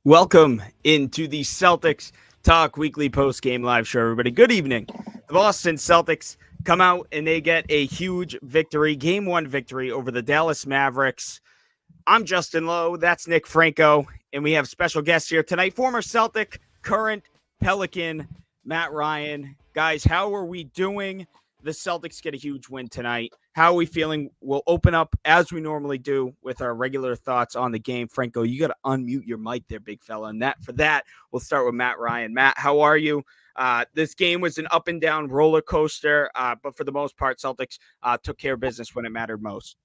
Welcome into the Celtics Talk Weekly post-game live show, everybody. Good evening. The Boston Celtics come out and they get a huge victory, Game 1 victory over the Dallas Mavericks. I'm Justin Lowe. That's Nick Franco. And we have special guests here tonight, former Celtic, current Pelican, Matt Ryan. Guys, how are we doing? The Celtics get a huge win tonight. How are we feeling? We'll open up as we normally do with our regular thoughts on the game. Franco, you got to unmute your mic there, big fella. And for that, we'll start with Matt Ryan. Matt, how are you? This game was an up and down roller coaster, but for the most part, Celtics took care of business when it mattered most.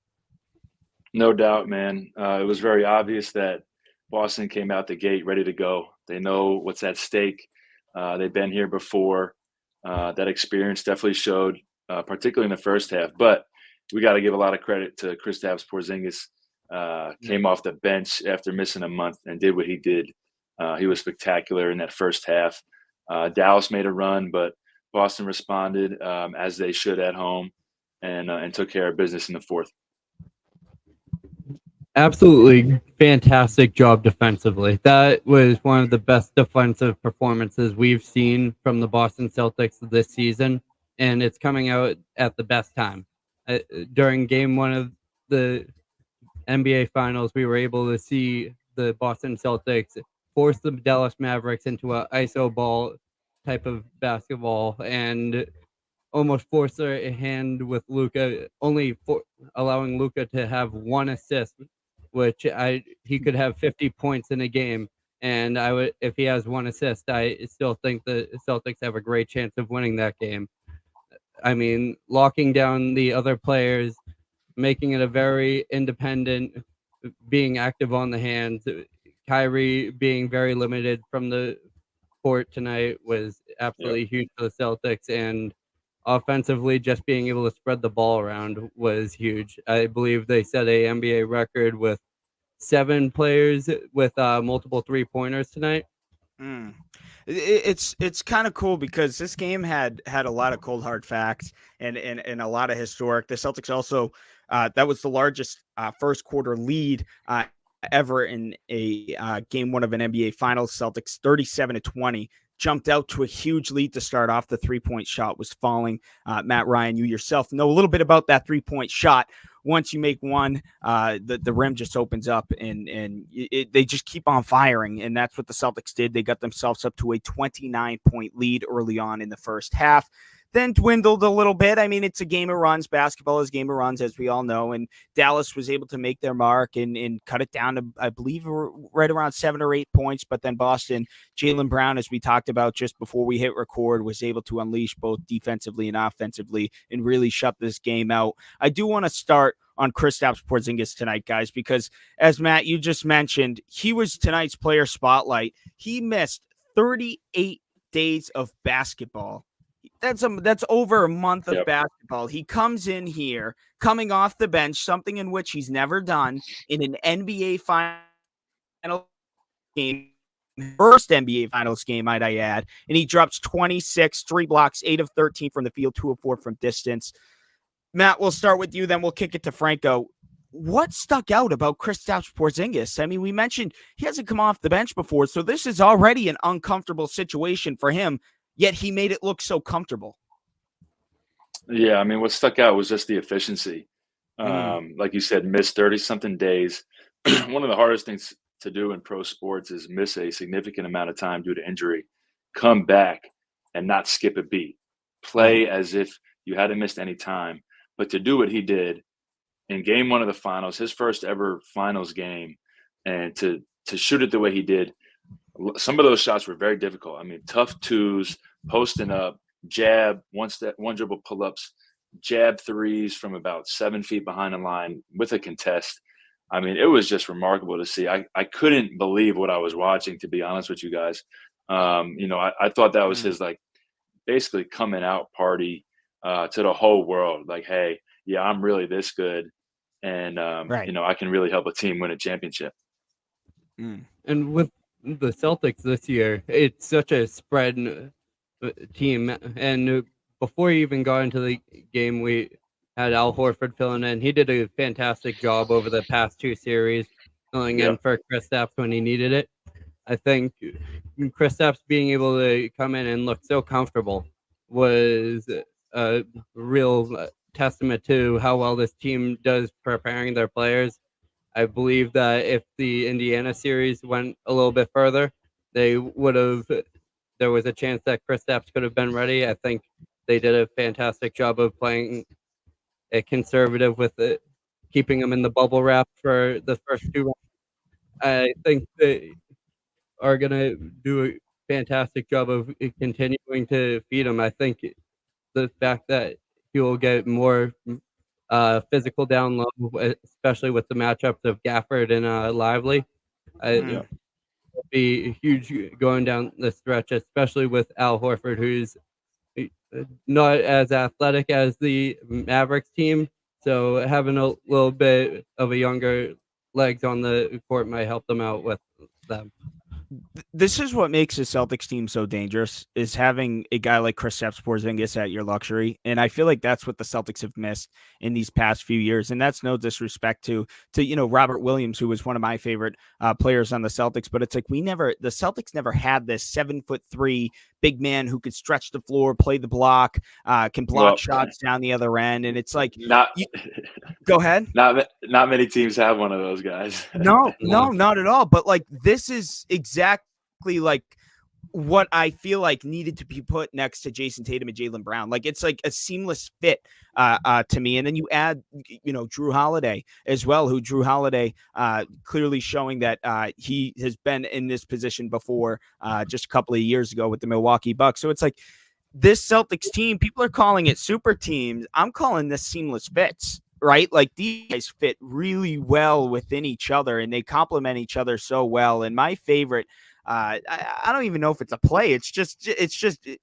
No doubt, man. It was very obvious that Boston came out the gate ready to go. They know what's at stake. They've been here before. That experience definitely showed, particularly in the first half. But we got to give a lot of credit to Kristaps Porzingis. Came off the bench after missing a month and did what he did. He was spectacular in that first half. Dallas made a run, but Boston responded as they should at home and took care of business in the fourth. Absolutely fantastic job defensively. That was one of the best defensive performances we've seen from the Boston Celtics this season, and it's coming out at the best time. During game one of the NBA Finals, we were able to see the Boston Celtics force the Dallas Mavericks into an iso ball type of basketball and almost force their hand with Luka, allowing Luka to have one assist, which he could have 50 points in a game. And if he has one assist, I still think the Celtics have a great chance of winning that game. I mean, locking down the other players, making it a very independent, being active on the hands. Kyrie being very limited from the court tonight was absolutely huge for the Celtics, and offensively, just being able to spread the ball around was huge. I believe they set a NBA record with 7 players with multiple 3-pointers tonight. It's kind of cool because this game had a lot of cold hard facts and a lot of historic. The Celtics also that was the largest first quarter lead ever in a game one of an NBA Finals. Celtics 37-20. Jumped out to a huge lead to start off. The 3-point shot was falling. Matt Ryan, you yourself know a little bit about that 3-point shot. Once you make one, the rim just opens up and they just keep on firing. And that's what the Celtics did. They got themselves up to a 29-point lead early on in the first half. Then dwindled a little bit. I mean, it's a game of runs. Basketball is a game of runs, as we all know. And Dallas was able to make their mark and cut it down to, I believe, right around 7 or 8 points. But then Boston, Jaylen Brown, as we talked about just before we hit record, was able to unleash both defensively and offensively and really shut this game out. I do want to start on Kristaps Porzingis tonight, guys, because as Matt, you just mentioned, he was tonight's player spotlight. He missed 38 days of basketball. That's over a month of basketball. He comes in here, coming off the bench, something in which he's never done in an NBA final game, first NBA Finals game, might I add, and he drops 26, 3 blocks, 8 of 13 from the field, 2 of 4 from distance. Matt, we'll start with you, then we'll kick it to Franco. What stuck out about Kristaps Porzingis? I mean, we mentioned he hasn't come off the bench before, so this is already an uncomfortable situation for him. Yet he made it look so comfortable. Yeah, I mean, what stuck out was just the efficiency. Like you said, missed 30-something days. One of the hardest things to do in pro sports is miss a significant amount of time due to injury, come back and not skip a beat. Play as if you hadn't missed any time. But to do what he did in game one of the finals, his first ever finals game, and to shoot it the way he did, some of those shots were very difficult. I mean, tough twos, posting up, jab, one dribble pull-ups, jab threes from about 7 feet behind the line with a contest. I mean, it was just remarkable to see. I couldn't believe what I was watching, to be honest with you guys. I thought that was his, like, basically coming out party to the whole world. Like, hey, yeah, I'm really this good. And, I can really help a team win a championship. And with the Celtics this year, it's such a spread team. And before he even got into the game, we had Al Horford filling in. He did a fantastic job over the past 2 series, filling in for Kristaps when he needed it. I think Kristaps being able to come in and look so comfortable was a real testament to how well this team does preparing their players. I believe that if the Indiana series went a little bit further, they would have. There was a chance that Kristaps could have been ready. I think they did a fantastic job of playing a conservative with it, keeping them in the bubble wrap for the first two rounds. I think they are going to do a fantastic job of continuing to feed him. I think the fact that he will get more physical down low, especially with the matchups of Gafford and Lively, Yeah. will be huge going down the stretch, especially with Al Horford, who's not as athletic as the Mavericks team. So having a little bit of a younger legs on the court might help them out with them. This is what makes the Celtics team so dangerous, is having a guy like Kristaps Porzingis at your luxury. And I feel like that's what the Celtics have missed in these past few years. And that's no disrespect to Robert Williams, who was one of my favorite players on the Celtics. But it's like the Celtics never had this 7'3" big man who could stretch the floor, play the block, can block shots down the other end. And it's like, go ahead. Not many teams have one of those guys. No, not at all. But like, this is exactly like what I feel like needed to be put next to Jason Tatum and Jaylen Brown. Like, it's like a seamless fit to me. And then you add, Drew Holiday as well, who Drew Holiday clearly showing that he has been in this position before just a couple of years ago with the Milwaukee Bucks. So it's like this Celtics team, people are calling it super teams. I'm calling this seamless fits. Right? Like, these guys fit really well within each other and they complement each other so well. And my favorite, I don't even know if it's a play. It's just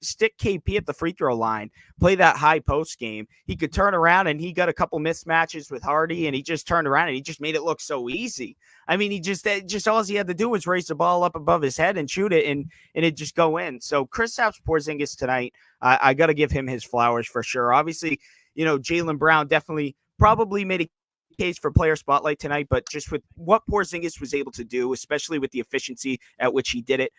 stick KP at the free throw line, play that high post game. He could turn around and he got a couple mismatches with Hardy and he just turned around and he just made it look so easy. I mean, he just all he had to do was raise the ball up above his head and shoot it and it just go in. So Kristaps Porzingis tonight, I got to give him his flowers for sure. Obviously, Jaylen Brown definitely probably made a case for player spotlight tonight, but just with what Porzingis was able to do, especially with the efficiency at which he did it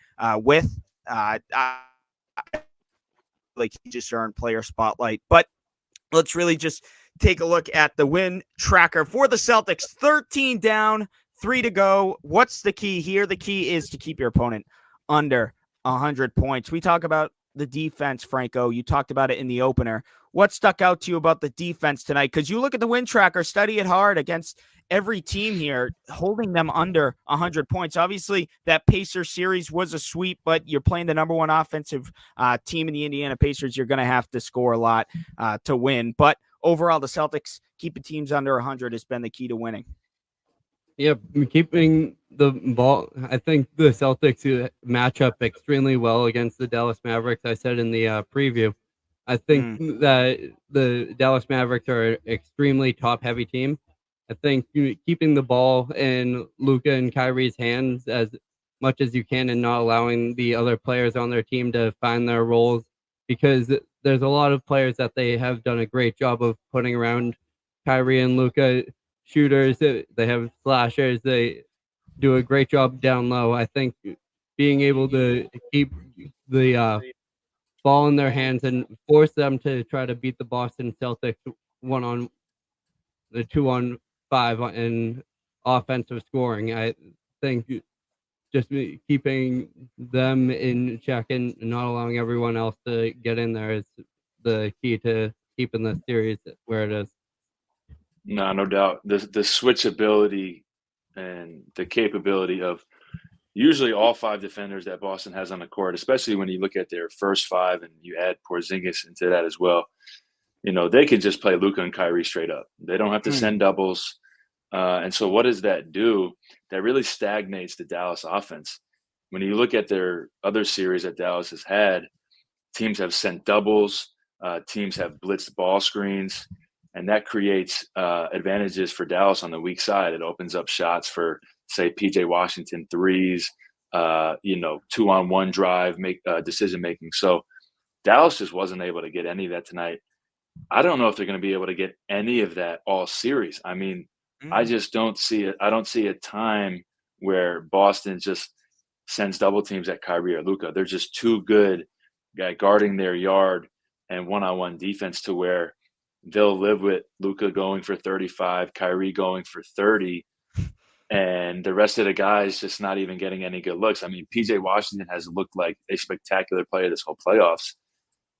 like, he just earned player spotlight. But let's really just take a look at the win tracker for the Celtics. 13 down, 3 to go. What's the key here? The key is to keep your opponent under 100 points. We talk about the defense, Franco. You talked about it in the opener. What stuck out to you about the defense tonight? Because you look at the win tracker, study it hard against every team here, holding them under 100 points. Obviously, that Pacers series was a sweep, but you're playing the number one offensive team in the Indiana Pacers. You're going to have to score a lot to win. But overall, the Celtics keeping teams under 100 has been the key to winning. Yeah, keeping the ball. I think the Celtics match up extremely well against the Dallas Mavericks. I said in the preview, I think that the Dallas Mavericks are an extremely top-heavy team. I think keeping the ball in Luka and Kyrie's hands as much as you can and not allowing the other players on their team to find their roles, because there's a lot of players that they have done a great job of putting around Kyrie and Luka. Shooters, they have slashers, they do a great job down low. I think being able to keep the ball in their hands and force them to try to beat the Boston Celtics 2-on-5 in offensive scoring, I think just keeping them in check and not allowing everyone else to get in there is the key to keeping the series where it is. No doubt. The switchability and the capability of usually all five defenders that Boston has on the court, especially when you look at their first five and you add Porzingis into that as well, they can just play Luka and Kyrie straight up. They don't have to send doubles. And so what does that do? That really stagnates the Dallas offense. When you look at their other series that Dallas has had, teams have sent doubles, teams have blitzed ball screens, and that creates advantages for Dallas on the weak side. It opens up shots for, say, PJ Washington threes, 2-on-1 drive, decision making. So Dallas just wasn't able to get any of that tonight. I don't know if they're going to be able to get any of that all series. I mean, I just don't see it. I don't see a time where Boston just sends double teams at Kyrie or Luka. They're just too good at guarding their yard and one-on-one defense to where they'll live with Luka going for 35, Kyrie going for 30, and the rest of the guys just not even getting any good looks. I mean, PJ Washington has looked like a spectacular player this whole playoffs.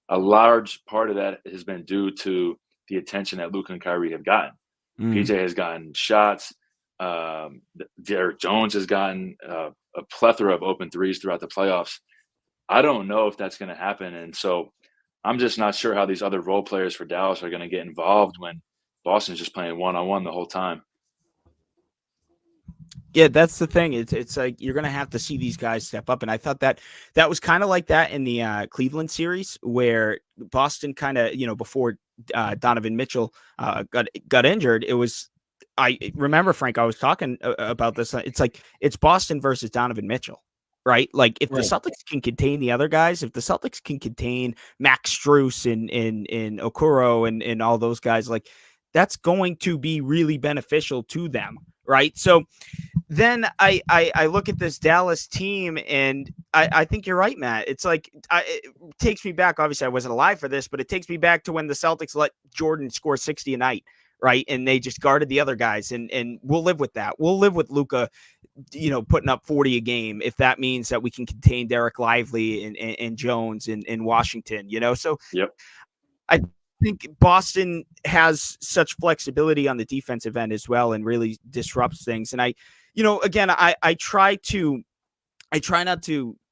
A large part of that has been due to the attention that Luka and Kyrie have gotten. PJ has gotten shots. Derek Jones has gotten a plethora of open threes throughout the playoffs. I don't know if that's going to happen. And so I'm just not sure how these other role players for Dallas are going to get involved when Boston's just playing one-on-one the whole time. Yeah, that's the thing. It's like you're going to have to see these guys step up. And I thought that was kind of like that in the Cleveland series where Boston kind of, before Donovan Mitchell got injured, it was, I remember, Frank, I was talking about this. It's like it's Boston versus Donovan Mitchell, right? Like if the Celtics can contain the other guys, if the Celtics can contain Max Strus and Okoro and all those guys, like that's going to be really beneficial to them, right? So then I look at this Dallas team and I think you're right, Matt. It's like it takes me back. Obviously, I wasn't alive for this, but it takes me back to when the Celtics let Jordan score 60 a night, right? And they just guarded the other guys, and we'll live with that. We'll live with Luka, putting up 40 a game if that means that we can contain Derek Lively and Jones in Washington. So yep. I think Boston has such flexibility on the defensive end as well, and really disrupts things. And again, I try not to,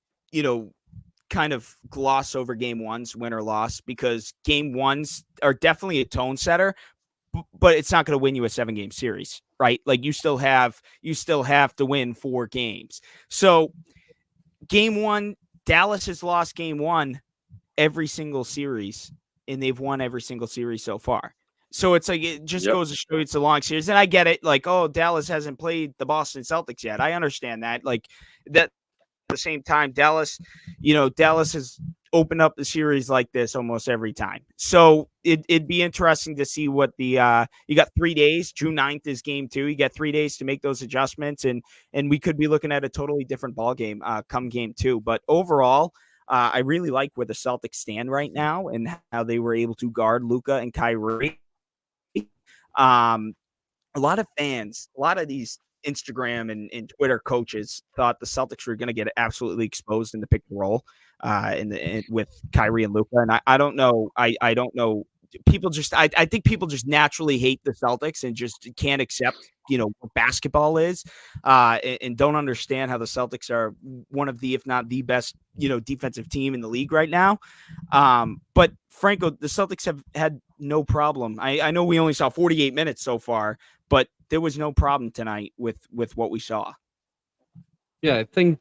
kind of gloss over game ones, win or loss, because game ones are definitely a tone setter, but it's not going to win you a 7-game series, right? Like you still have to win 4 games. So game one, Dallas has lost game one every single series, and they've won every single series so far. So it's like, it just goes to show you it's a long series. And I get it. Like, oh, Dallas hasn't played the Boston Celtics yet. I understand that. Like that at the same time, Dallas has opened up the series like this almost every time. So it'd be interesting to see what the, you got 3 days, June 9th is game 2. You got 3 days to make those adjustments. And we could be looking at a totally different ball game come game 2. But overall, I really like where the Celtics stand right now and how they were able to guard Luka and Kyrie. A lot of fans, a lot of these Instagram and Twitter coaches thought the Celtics were going to get absolutely exposed in the pick and roll with Kyrie and Luka. And I don't know. I don't know. People just, I think people just naturally hate the Celtics and just can't accept, what basketball is, and don't understand how the Celtics are one of the, if not the best, defensive team in the league right now. But Franco, the Celtics have had no problem. I know we only saw 48 minutes so far, but there was no problem tonight with what we saw. Yeah, I think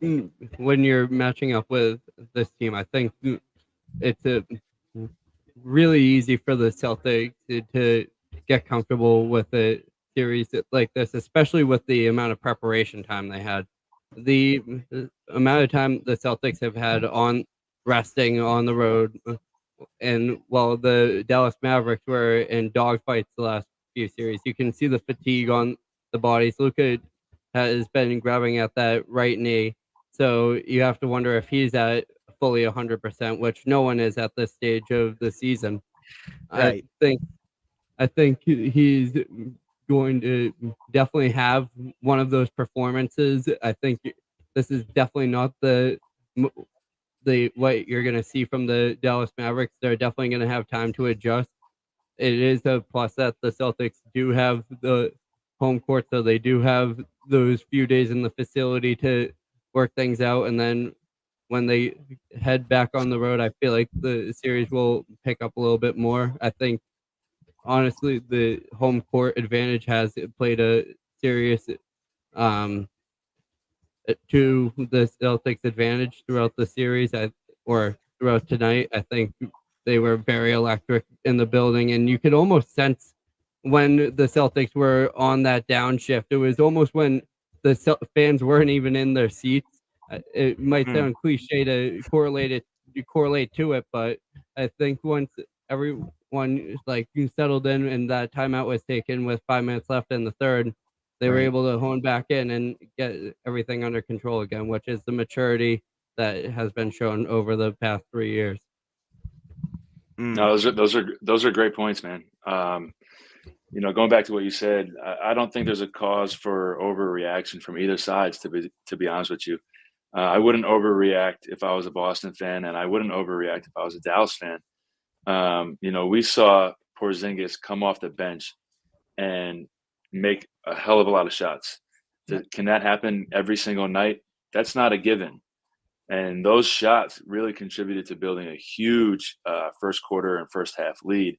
when you're matching up with this team, I think it's really easy for the Celtics to get comfortable with a series like this, especially with the amount of preparation time they had. The amount of time the Celtics have had on resting on the road, and while the Dallas Mavericks were in dogfights the last few series, you can see the fatigue on the bodies. Luka has been grabbing at that right knee, so you have to wonder if he's at fully 100%, which no one is at this stage of the season. Right. I think he's going to definitely have one of those performances. I think this is definitely not the what you're going to see from the Dallas Mavericks. They're definitely going to have time to adjust. It is a plus that the Celtics do have the home court, so they do have those few days in the facility to work things out, and then when they head back on the road, I feel like the series will pick up a little bit more. I think, honestly, the home court advantage has played a serious to the Celtics' advantage throughout the series, or throughout tonight. I think they were very electric in the building, and you could almost sense when the Celtics were on that downshift. It was almost when the fans weren't even in their seats. It might sound cliche to correlate to it, but I think once everyone settled in and that timeout was taken with 5 minutes left in the third, they were Right. able to hone back in and get everything under control again, which is the maturity that has been shown over the past 3 years. No, those are great points, man. Going back to what you said, I don't think there's a cause for overreaction from either sides. To be honest with you, I wouldn't overreact if I was a Boston fan, and I wouldn't overreact if I was a Dallas fan. We saw Porzingis come off the bench and make a hell of a lot of shots. Can that happen every single night? That's not a given. And those shots really contributed to building a huge first quarter and first half lead.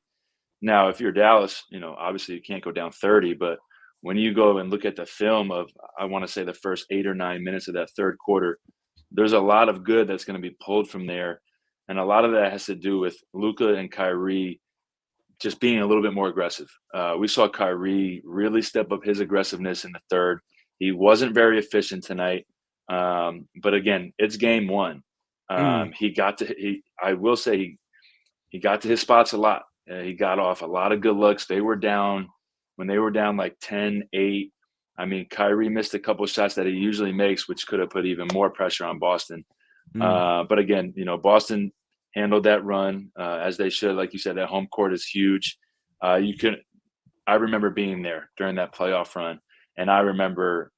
Now, if you're Dallas, obviously you can't go down 30, but when you go and look at the film of, I want to say the first 8 or 9 minutes of that third quarter, there's a lot of good that's going to be pulled from there. And a lot of that has to do with Luka and Kyrie just being a little bit more aggressive. We saw Kyrie really step up his aggressiveness in the third. He wasn't very efficient tonight. But again, it's game one. I will say he got to his spots a lot. He got off a lot of good looks. When they were down like 10-8. I mean, Kyrie missed a couple of shots that he usually makes, which could have put even more pressure on Boston. But again, Boston handled that run as they should. Like you said, that home court is huge. I remember being there during that playoff run, and I remember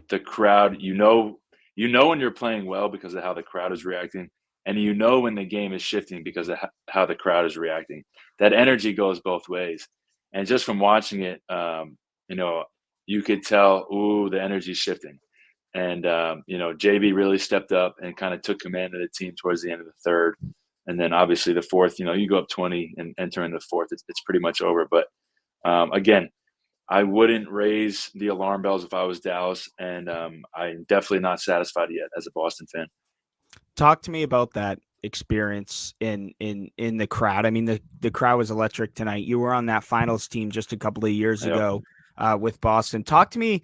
the crowd. When you're playing well because of how the crowd is reacting, and when the game is shifting because of how the crowd is reacting. That energy goes both ways, and just from watching it, you could tell, the energy's shifting. And, JB really stepped up and kind of took command of the team towards the end of the third. And then obviously the fourth, you go up 20 and entering the fourth, it's pretty much over. But again, I wouldn't raise the alarm bells if I was Dallas, and I'm definitely not satisfied yet as a Boston fan. Talk to me about that experience in the crowd. I mean, the crowd was electric tonight. You were on that finals team just a couple of years ago with Boston. Talk to me.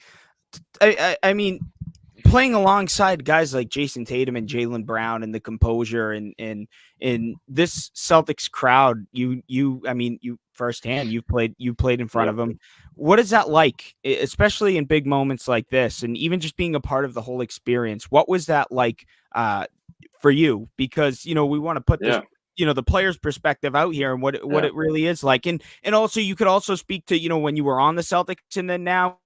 I mean, playing alongside guys like Jason Tatum and Jaylen Brown and the composure and in this Celtics crowd, you firsthand, you played in front of them. What is that like, especially in big moments like this, and even just being a part of the whole experience? What was that like for you? Because we want to put this the player's perspective out here and what it really is like, and also you could also speak to when you were on the Celtics and then now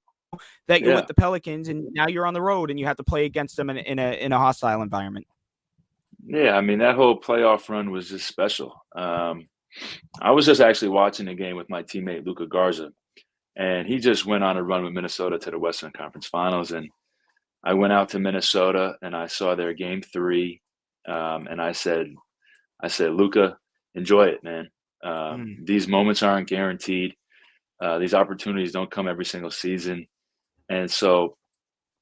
that you're with the Pelicans and now you're on the road and you have to play against them in a hostile environment. Yeah, I mean, that whole playoff run was just special. I was just actually watching the game with my teammate Luka Garza, and he just went on a run with Minnesota to the Western Conference Finals. And I went out to Minnesota and I saw their game 3, and I said, Luka, enjoy it, man. These moments aren't guaranteed. These opportunities don't come every single season. And so,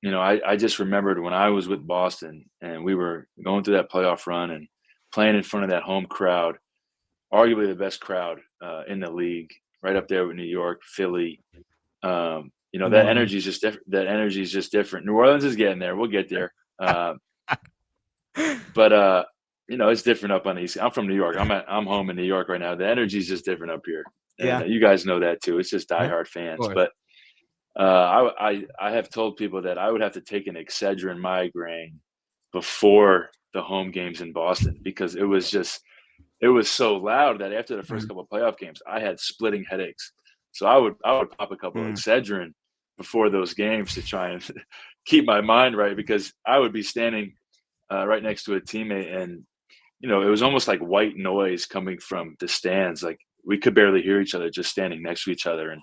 I just remembered when I was with Boston and we were going through that playoff run and playing in front of that home crowd, arguably the best crowd in the league, right up there with New York, Philly. That energy is just different. That energy is just different. New Orleans is getting there. We'll get there. But it's different up on the East. I'm from New York. I'm home in New York right now. The energy is just different up here. And you guys know that too. It's just diehard fans. But I have told people that I would have to take an Excedrin migraine before the home games in Boston because it was so loud that after the first couple of playoff games, I had splitting headaches. So I would pop a couple of Excedrin before those games to try and keep my mind right, because I would be standing right next to a teammate and, it was almost like white noise coming from the stands. Like we could barely hear each other just standing next to each other. And,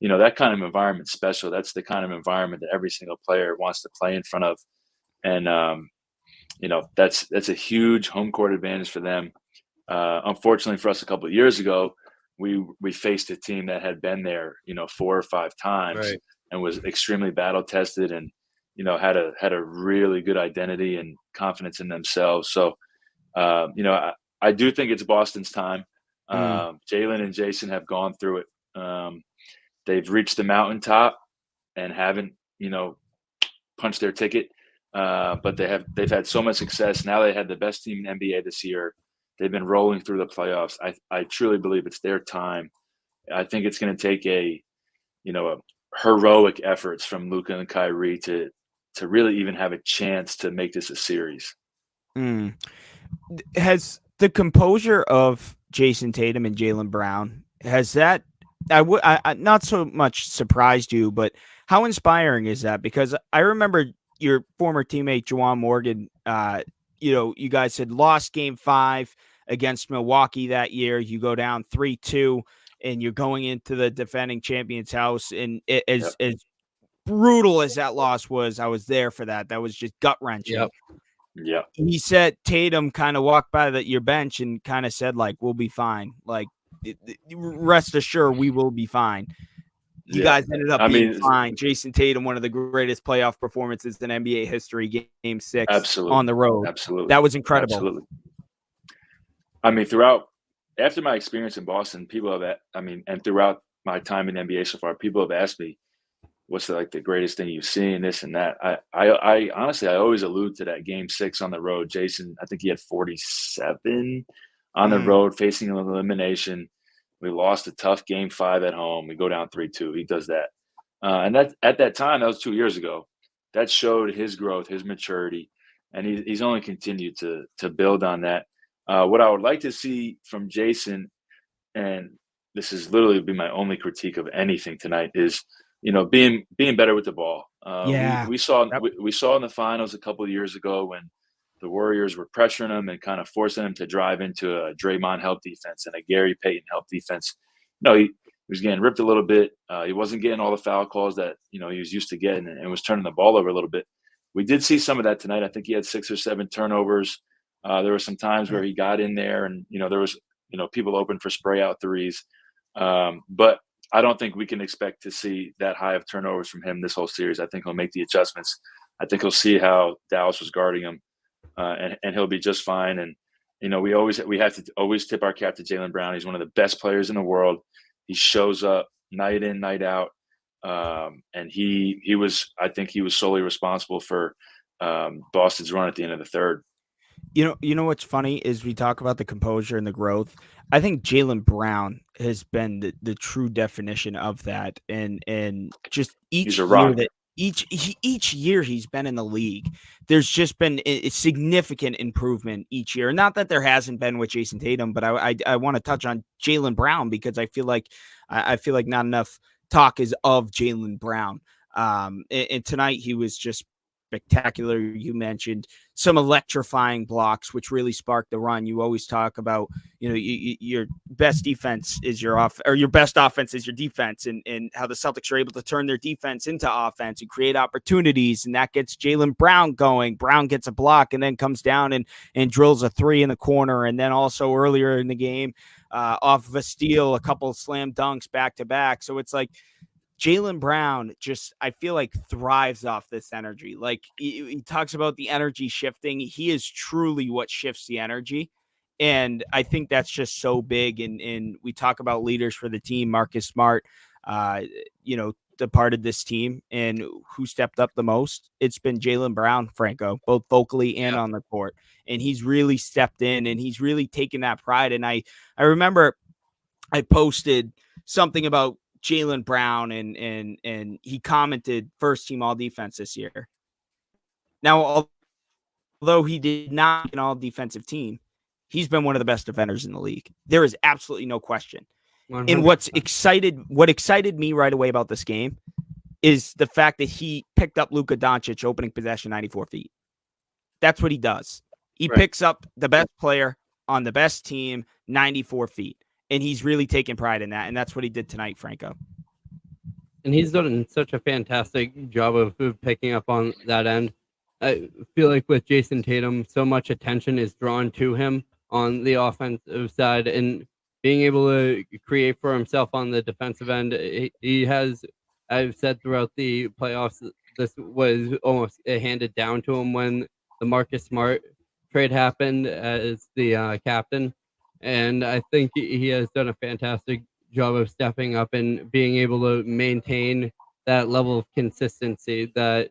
that kind of environment's special. That's the kind of environment that every single player wants to play in front of. And, that's a huge home court advantage for them. Unfortunately for us a couple of years ago, we faced a team that had been there, 4 or 5 times and was extremely battle tested and, had a really good identity and confidence in themselves. So, I do think it's Boston's time. Jaylen and Jason have gone through it. They've reached the mountaintop and haven't, punched their ticket. But they've had so much success. Now they had the best team in NBA this year. They've been rolling through the playoffs. I truly believe it's their time. I think it's going to take a heroic efforts from Luka and Kyrie to really even have a chance to make this a series. Mm. Has the composure of Jason Tatum and Jaylen Brown, has that I not so much surprised you, but how inspiring is that? Because I remember your former teammate Juwan Morgan, you guys had lost game 5 against Milwaukee that year. You go down 3-2 and you're going into the defending champion's house, and as brutal as that loss was, I was there for that. That was just gut-wrenching. Yep. Yeah. He said Tatum kind of walked by your bench and kind of said, like, we'll be fine. Like, rest assured, we will be fine. You guys ended up being fine. Jason Tatum, one of the greatest playoff performances in NBA history, game 6 absolutely, on the road. Absolutely. That was incredible. Absolutely. I mean, after my experience in Boston, and throughout my time in NBA so far, people have asked me, what's the greatest thing you've seen, this and that. I honestly, I always allude to that game 6 on the road. Jason, I think he had 47 on the road facing an elimination. We lost a tough game 5 at home. We go down 3-2. He does that. And that at that time, that was 2 years ago. That showed his growth, his maturity, and he's only continued to build on that. What I would like to see from Jason, and this is literally be my only critique of anything tonight, is being better with the ball. We saw in the finals a couple of years ago when the Warriors were pressuring him and kind of forcing him to drive into a Draymond help defense and a Gary Payton help defense. He was getting ripped a little bit. He wasn't getting all the foul calls that he was used to getting, and was turning the ball over a little bit. We did see some of that tonight. I think he had 6 or 7 turnovers. There were some times where he got in there, and there was people open for spray out threes. But I don't think we can expect to see that high of turnovers from him this whole series. I think he'll make the adjustments. I think he'll see how Dallas was guarding him, and he'll be just fine. And we have to always tip our cap to Jaylen Brown. He's one of the best players in the world. He shows up night in, night out, and I think he was solely responsible for Boston's run at the end of the third. You know what's funny is we talk about the composure and the growth. I think Jaylen Brown has been the true definition of that, and just each year he's been in the league, there's just been a significant improvement each year. Not that there hasn't been with Jason Tatum, but I want to touch on Jaylen Brown because I feel like not enough talk is of Jaylen Brown. And tonight he was just spectacular. You mentioned some electrifying blocks, which really sparked the run. You always talk about, your best defense is your your best offense is your defense, and how the Celtics are able to turn their defense into offense and create opportunities, and that gets Jaylen Brown going. Brown gets a block and then comes down and drills a 3 in the corner, and then also earlier in the game, off of a steal, a couple of slam dunks back to back. So it's like Jaylen Brown just, I feel like, thrives off this energy. Like he talks about the energy shifting. He is truly what shifts the energy. And I think that's just so big. And we talk about leaders for the team. Marcus Smart, departed this team, and who stepped up the most? It's been Jaylen Brown, Franco, both vocally and on the court. And he's really stepped in, and he's really taken that pride. And I remember I posted something about Jaylen Brown, and he commented first team all defense this year. Now, although he did not make an all defensive team, he's been one of the best defenders in the league. There is absolutely no question. 100%. And what excited me right away about this game is the fact that he picked up Luka Doncic opening possession 94 feet. That's what he does. He picks up the best player on the best team 94 feet. And he's really taken pride in that. And that's what he did tonight, Franco. And he's done such a fantastic job of picking up on that end. I feel like with Jason Tatum, so much attention is drawn to him on the offensive side, and being able to create for himself on the defensive end. He has, I've said throughout the playoffs, this was almost handed down to him when the Marcus Smart trade happened as the captain. And I think he has done a fantastic job of stepping up and being able to maintain that level of consistency that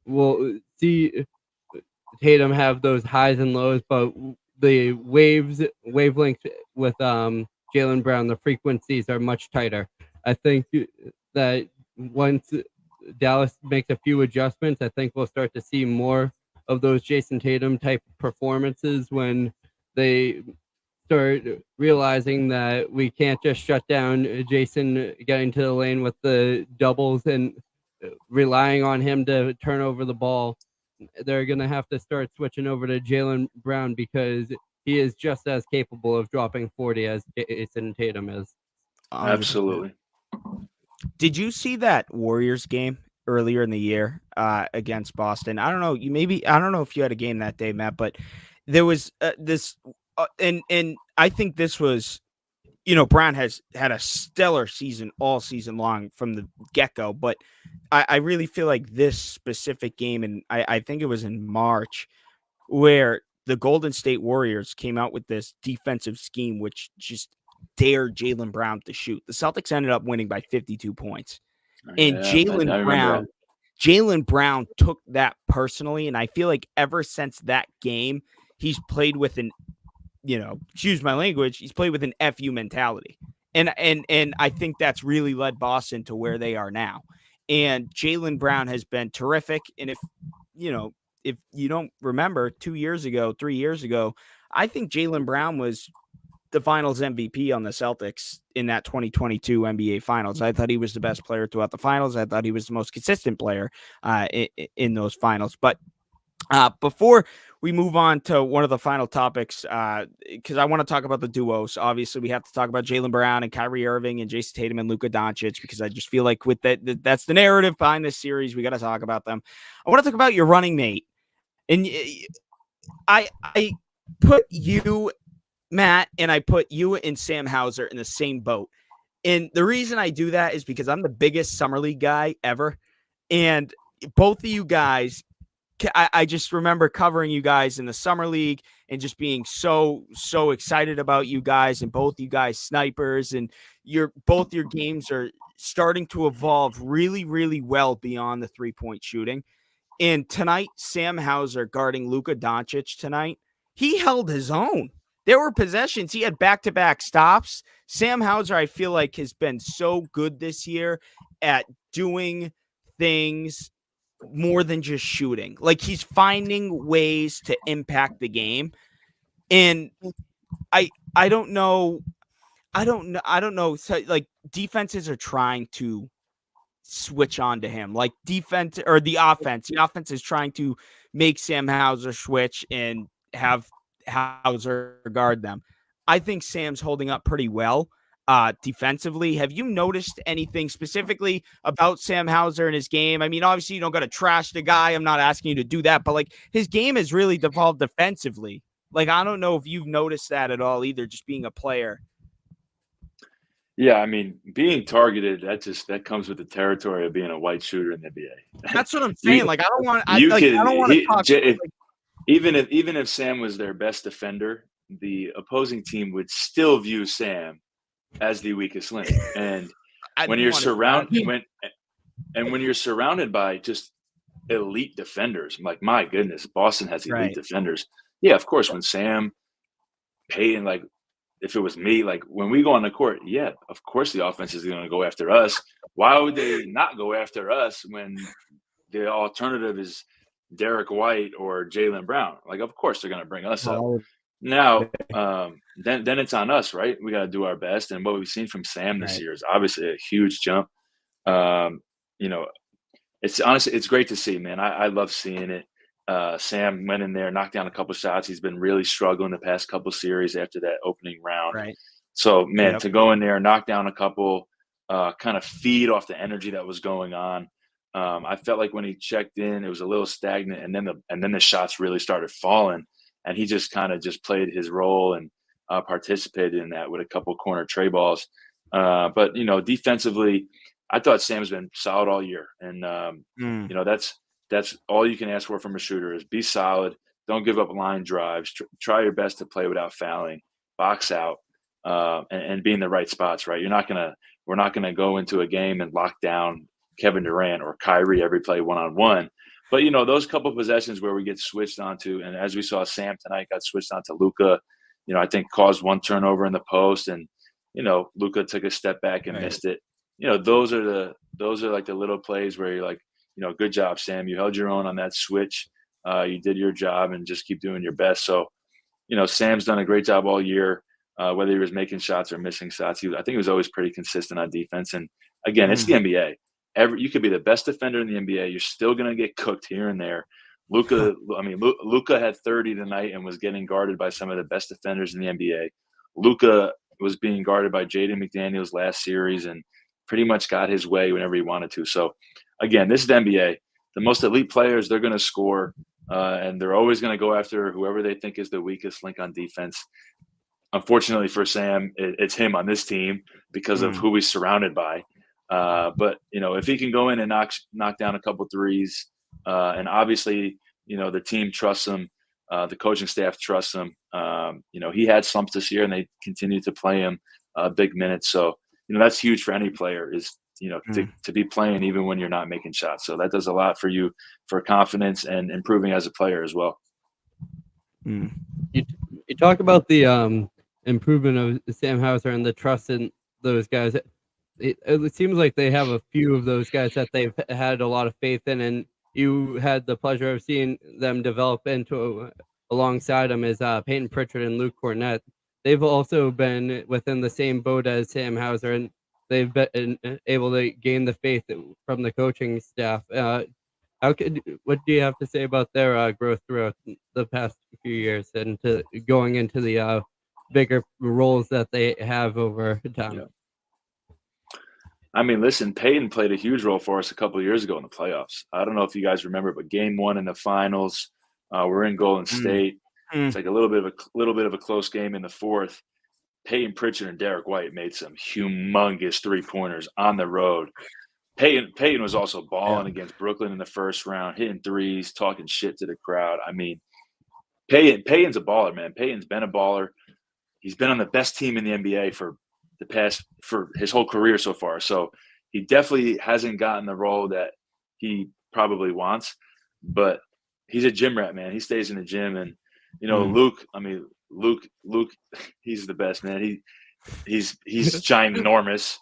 we'll see Tatum have those highs and lows, but the wavelength with Jaylen Brown, the frequencies are much tighter. I think that once Dallas makes a few adjustments, I think we'll start to see more of those Jason Tatum type performances when they start realizing that we can't just shut down Jason getting to the lane with the doubles and relying on him to turn over the ball. They're going to have to start switching over to Jaylen Brown because he is just as capable of dropping 40 as Jason Tatum is. 100%. Absolutely. Did you see that Warriors game earlier in the year against Boston? I don't know. I don't know if you had a game that day, Matt, but there was this, and I think this was, Brown has had a stellar season all season long from the get go, but I really feel like this specific game, and I think it was in March, where the Golden State Warriors came out with this defensive scheme, which just dared Jaylen Brown to shoot. The Celtics ended up winning by 52 points. And Yeah, I remember that. Jaylen Brown took that personally. And I feel like ever since that game, he's played with an, excuse my language, he's played with an FU mentality. And I think that's really led Boston to where they are now. And Jaylen Brown has been terrific. And if you don't remember 3 years ago, I think Jaylen Brown was the finals MVP on the Celtics in that 2022 NBA finals. I thought he was the best player throughout the finals. I thought he was the most consistent player in those finals. But before we move on to one of the final topics, because I want to talk about the duos. Obviously, we have to talk about Jaylen Brown and Kyrie Irving and Jason Tatum and Luka Doncic, because I just feel like with that's the narrative behind this series. We got to talk about them. I want to talk about your running mate. And I put you, Matt, and I put you and Sam Hauser in the same boat. And the reason I do that is because I'm the biggest summer league guy ever. And both of you guys, I just remember covering you guys in the summer league and just being so excited about you guys, and both you guys snipers, and both your games are starting to evolve really, really well beyond the 3-point shooting. And tonight, Sam Hauser guarding Luka Doncic tonight, he held his own. There were possessions. He had back-to-back stops. Sam Hauser, I feel like, has been so good this year at doing things more than just shooting. Like, he's finding ways to impact the game. And I don't know. So, like, defenses are trying to switch on to him, like defense or the offense. The offense is trying to make Sam Hauser switch and have Hauser guard them. I think Sam's holding up pretty well defensively. Have you noticed anything specifically about Sam Hauser and his game? I mean, obviously you don't got to trash the guy. I'm not asking you to do that, but like his game has really devolved defensively. Like, I don't know if you've noticed that at all either, just being a player. Yeah, I mean, being targeted, that comes with the territory of being a white shooter in the NBA. That's what I'm saying. I don't want to talk. Even if Sam was their best defender, the opposing team would still view Sam as the weakest link. And when you're surrounded by just elite defenders, I'm like, my goodness, Boston has elite defenders. Yeah, of course, when Sam, Payton, like, if it was me, like when we go on the court, yeah, of course the offense is going to go after us. Why would they not go after us when the alternative is Derek White or Jaylen Brown? Like, of course they're going to bring us up. Now, then it's on us, right? We got to do our best. And what we've seen from Sam this year is obviously a huge jump. It's honestly, it's great to see, man. I love seeing it. Sam went in there, knocked down a couple shots. He's been really struggling the past couple series after that opening round. Right. So, man, to go in there, knock down a couple, kind of feed off the energy that was going on. I felt like when he checked in, it was a little stagnant, and then the shots really started falling, and he just kind of just played his role and participated in that with a couple corner tray balls. But defensively, I thought Sam's been solid all year, and that's all you can ask for from a shooter is be solid. Don't give up line drives. Try your best to play without fouling, box out, and be in the right spots, right? We're not gonna go into a game and lock down Kevin Durant or Kyrie every play one-on-one. But, those couple possessions where we get switched onto, and as we saw Sam tonight got switched onto Luka, I think caused one turnover in the post, and, Luka took a step back and missed it. Those are those are like the little plays where you're like, good job, Sam. You held your own on that switch. You did your job, and just keep doing your best. So, Sam's done a great job all year, whether he was making shots or missing shots. I think he was always pretty consistent on defense. And again, it's the NBA. You could be the best defender in the NBA. You're still going to get cooked here and there. Luka had 30 tonight and was getting guarded by some of the best defenders in the NBA. Luka was being guarded by Jaden McDaniels last series and pretty much got his way whenever he wanted to. So, again, this is the NBA. The most elite players, they're going to score, and they're always going to go after whoever they think is the weakest link on defense. Unfortunately for Sam, it's him on this team because of who he's surrounded by. But, if he can go in and knock down a couple threes, and obviously, the team trusts him, the coaching staff trusts him. He had slumps this year, and they continue to play him big minutes. So, that's huge for any player is, to be playing even when you're not making shots. So that does a lot for you for confidence and improving as a player as well. You talk about the improvement of Sam Hauser and the trust in those guys. It seems like they have a few of those guys that they've had a lot of faith in, and you had the pleasure of seeing them develop into alongside them as Peyton Pritchard and Luke Cornett. They've also been within the same boat as Sam Hauser, and they've been able to gain the faith from the coaching staff. What do you have to say about their growth throughout the past few years and going into the bigger roles that they have over time? Yeah. I mean, listen, Peyton played a huge role for us a couple of years ago in the playoffs. I don't know if you guys remember, but Game 1 in the finals, we're in Golden State. It's like a little bit of a close game in the fourth. Peyton Pritchard and Derek White made some humongous 3-pointers on the road. Peyton was also balling against Brooklyn in the first round, hitting threes, talking shit to the crowd. I mean, Peyton's a baller, man. Peyton's been a baller. He's been on the best team in the NBA for his whole career so far. So he definitely hasn't gotten the role that he probably wants, but he's a gym rat, man. He stays in the gym. And, Luke, he's the best, man. He's ginormous.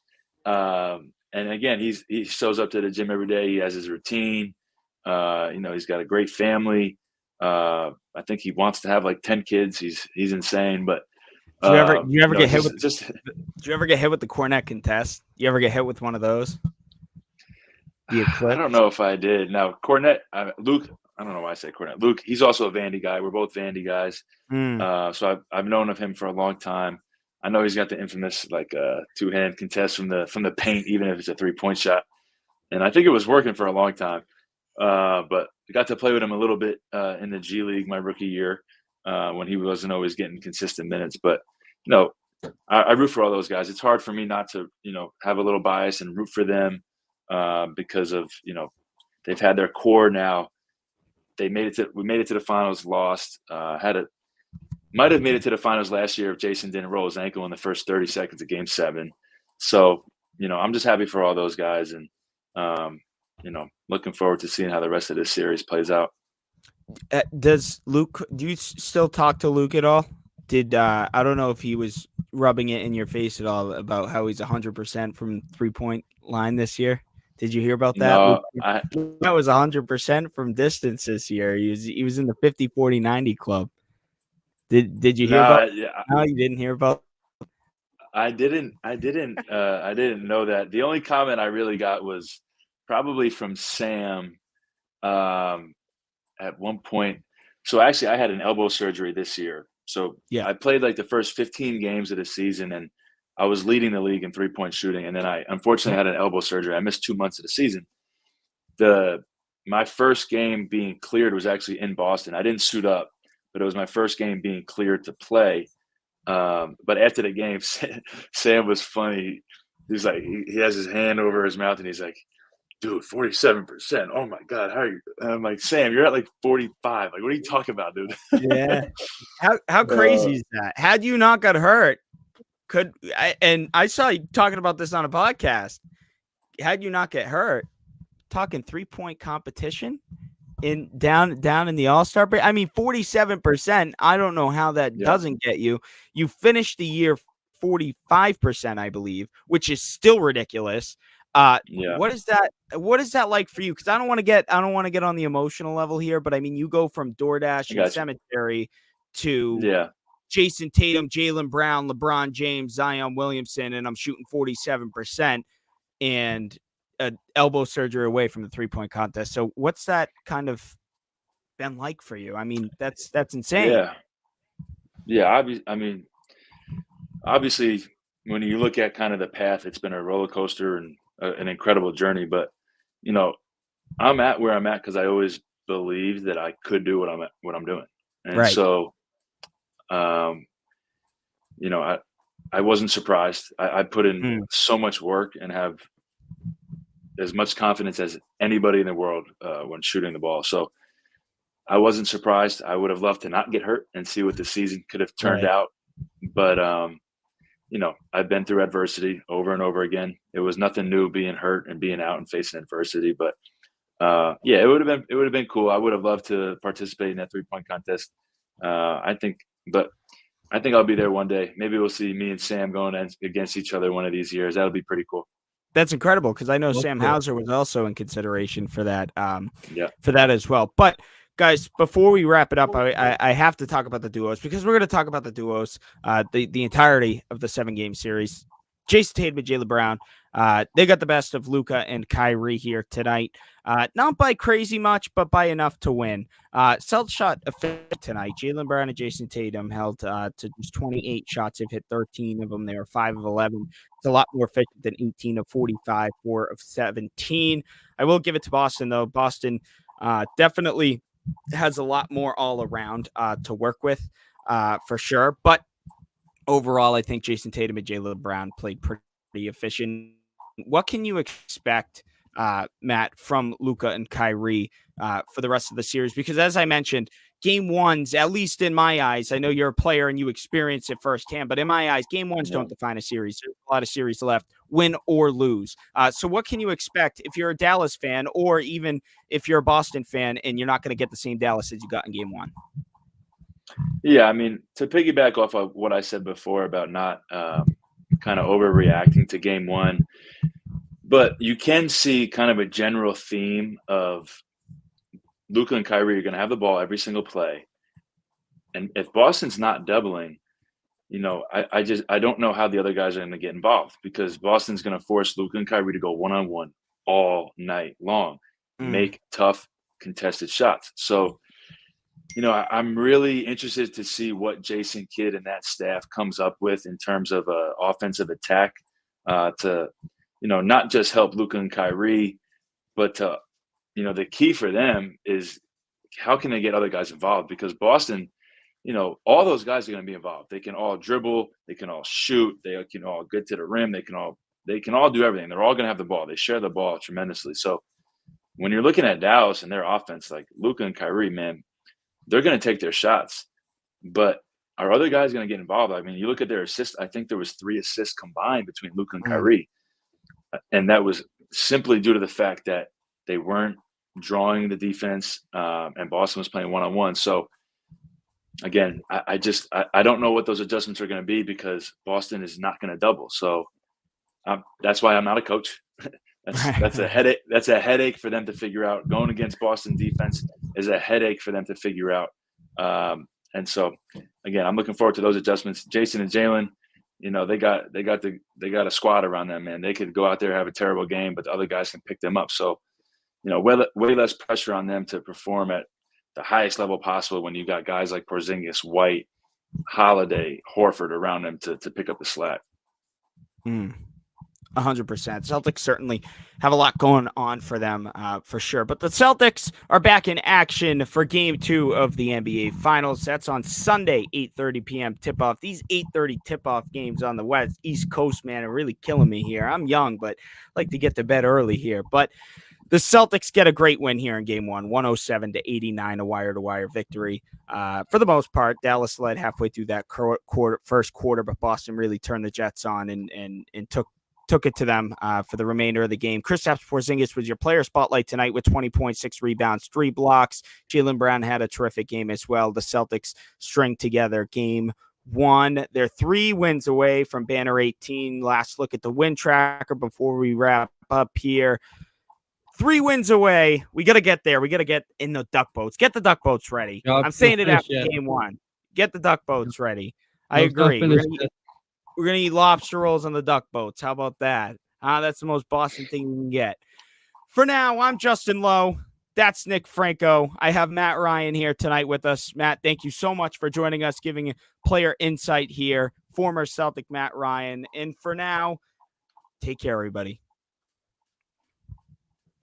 And again, he shows up to the gym every day. He has his routine. He's got a great family. I think he wants to have like 10 kids. He's insane, but do you ever get hit with the Cornet contest? You ever get hit with one of those? I don't know if I did. Now, Cornet, Luke, I don't know why I say Cornet. Luke, he's also a Vandy guy. We're both Vandy guys. So I've known of him for a long time. I know he's got the infamous two-hand contest from the paint, even if it's a 3-point shot. And I think it was working for a long time. But I got to play with him a little bit in the G League my rookie year when he wasn't always getting consistent minutes. But, I root for all those guys. It's hard for me not to, have a little bias and root for them because of, they've had their core now. We made it to the finals, lost, might have made it to the finals last year if Jason didn't roll his ankle in the first 30 seconds of Game 7. So, I'm just happy for all those guys and, looking forward to seeing how the rest of this series plays out. Do you still talk to Luke at all? I don't know if he was rubbing it in your face at all about how he's 100% from 3-point line this year. Did you hear about that? No, that was 100% from distance this year. He was in the 50, 40, 90 club. Did you hear about? No, you didn't hear about. I didn't know that. The only comment I really got was probably from Sam at one point. So actually, I had an elbow surgery this year. So I played like the first 15 games of the season, and I was leading the league in 3-point shooting. And then I unfortunately had an elbow surgery. I missed 2 months of the season. My first game being cleared was actually in Boston. I didn't suit up, but it was my first game being cleared to play. But after the game, Sam was funny. He's like, he has his hand over his mouth, and he's like, dude, 47%. Oh my God, how are you? And I'm like, Sam, you're at like 45. Like, what are you talking about, dude? Yeah. How crazy is that? Had you not got hurt, and I saw you talking about this on a podcast. Had you not get hurt, talking 3-point competition down in the All-Star break. I mean, 47%. I don't know how that doesn't get you. You finished the year 45%, I believe, which is still ridiculous. Yeah. What is that like for you? Because I don't want to get on the emotional level here, but I mean, you go from DoorDash I and got you. Cemetery to Yeah. Jason Tatum, Jaylen Brown, LeBron James, Zion Williamson, and I'm shooting 47% and elbow surgery away from the 3-point contest. So what's that kind of been like for you? I mean, that's insane. Yeah. Yeah. I mean, obviously, when you look at kind of the path, it's been a roller coaster and an incredible journey. But you know, I'm at where I'm at because I always believed that I could do what I'm doing, and Right. so um, you know, I wasn't surprised. I put in Mm, so much work and have as much confidence as anybody in the world when shooting the ball. So I wasn't surprised. I would have loved to not get hurt and see what the season could have turned right. out. But you know, I've been through adversity over and over again. It was nothing new being hurt and being out and facing adversity. But yeah, it would have been cool. I would have loved to participate in that 3-point contest. I think, but I think I'll be there one day. Maybe we'll see me and Sam going against each other one of these years. That'll be pretty cool. That's incredible because I know That's Sam cool. Hauser was also in consideration Yeah. for that as well. But guys, before we wrap it up, I have to talk about the duos because we're going to talk about the duos the entirety of the 7-game series. Jason Tatum and Jaylen Brown, they got the best of Luka and Kyrie here tonight. Not by crazy much, but by enough to win. Celtics shot efficient tonight. Jaylen Brown and Jason Tatum held to just 28 shots. They've hit 13 of them. They were 5 of 11. It's a lot more efficient than 18 of 45, 4 of 17. I will give it to Boston, though. Boston definitely has a lot more all around to work with for sure. But overall, I think Jason Tatum and Jaylen Brown played pretty efficient. What can you expect, Matt, from Luka and Kyrie for the rest of the series? Because as I mentioned, game ones, at least in my eyes, I know you're a player and you experience it firsthand, but in my eyes, game ones Yeah. don't define a series. There's a lot of series left, win or lose. So what can you expect if you're a Dallas fan or even if you're a Boston fan and you're not going to get the same Dallas as you got in game one? Yeah, I mean, to piggyback off of what I said before about not kind of overreacting to game one, but you can see kind of a general theme of Luka and Kyrie are going to have the ball every single play. And if Boston's not doubling, you know, I don't know how the other guys are going to get involved because Boston's going to force Luka and Kyrie to go one-on-one all night long, make tough contested shots. So, you know, I'm really interested to see what Jason Kidd and that staff comes up with in terms of offensive attack to, you know, not just help Luka and Kyrie, but to, you know, the key for them is how can they get other guys involved? Because Boston, you know, all those guys are going to be involved. They can all dribble, they can all shoot, they can all get to the rim, they can all do everything. They're all going to have the ball. They share the ball tremendously. So when you're looking at Dallas and their offense, like Luka and Kyrie, man, they're going to take their shots. But are other guys going to get involved? I mean, you look at their assists. I think there was 3 assists combined between Luka and Kyrie, and that was simply due to the fact that they weren't drawing the defense, and Boston was playing one-on-one. So again, I don't know what those adjustments are going to be because Boston is not going to double. So that's why I'm not a coach. That's a headache. That's a headache for them to figure out. Going against Boston defense is a headache for them to figure out. And so, again, I'm looking forward to those adjustments. Jason and Jaylen, you know, they got a squad around them, man. They could go out there have a terrible game, but the other guys can pick them up. So, you know, way less pressure on them to perform at the highest level possible when you got guys like Porzingis, White, Holiday, Horford around them to pick up the slack. 100%. Celtics certainly have a lot going on for them, for sure. But the Celtics are back in action for Game 2 of the NBA Finals. That's on Sunday, 8:30 p.m. tip-off. These 8:30 tip-off games on the East Coast, man, are really killing me here. I'm young, but I like to get to bed early here. But the Celtics get a great win here in Game 1, 107-89, a wire-to-wire victory. For the most part, Dallas led halfway through that first quarter, but Boston really turned the Jets on and took it to them for the remainder of the game. Kristaps Porzingis was your player spotlight tonight with 20.6 rebounds, 3 blocks. Jaylen Brown had a terrific game as well. The Celtics string together Game 1. They're 3 wins away from Banner 18. Last look at the win tracker before we wrap up here. 3 wins away. We got to get there. We got to get in the duck boats. Get the duck boats ready. I'm saying it after game 1. Get the duck boats ready. I agree. We're going to eat lobster rolls on the duck boats. How about that? That's the most Boston thing you can get. For now, I'm Justin Lowe. That's Nick Franco. I have Matt Ryan here tonight with us. Matt, thank you so much for joining us, giving player insight here. Former Celtic Matt Ryan. And for now, take care, everybody.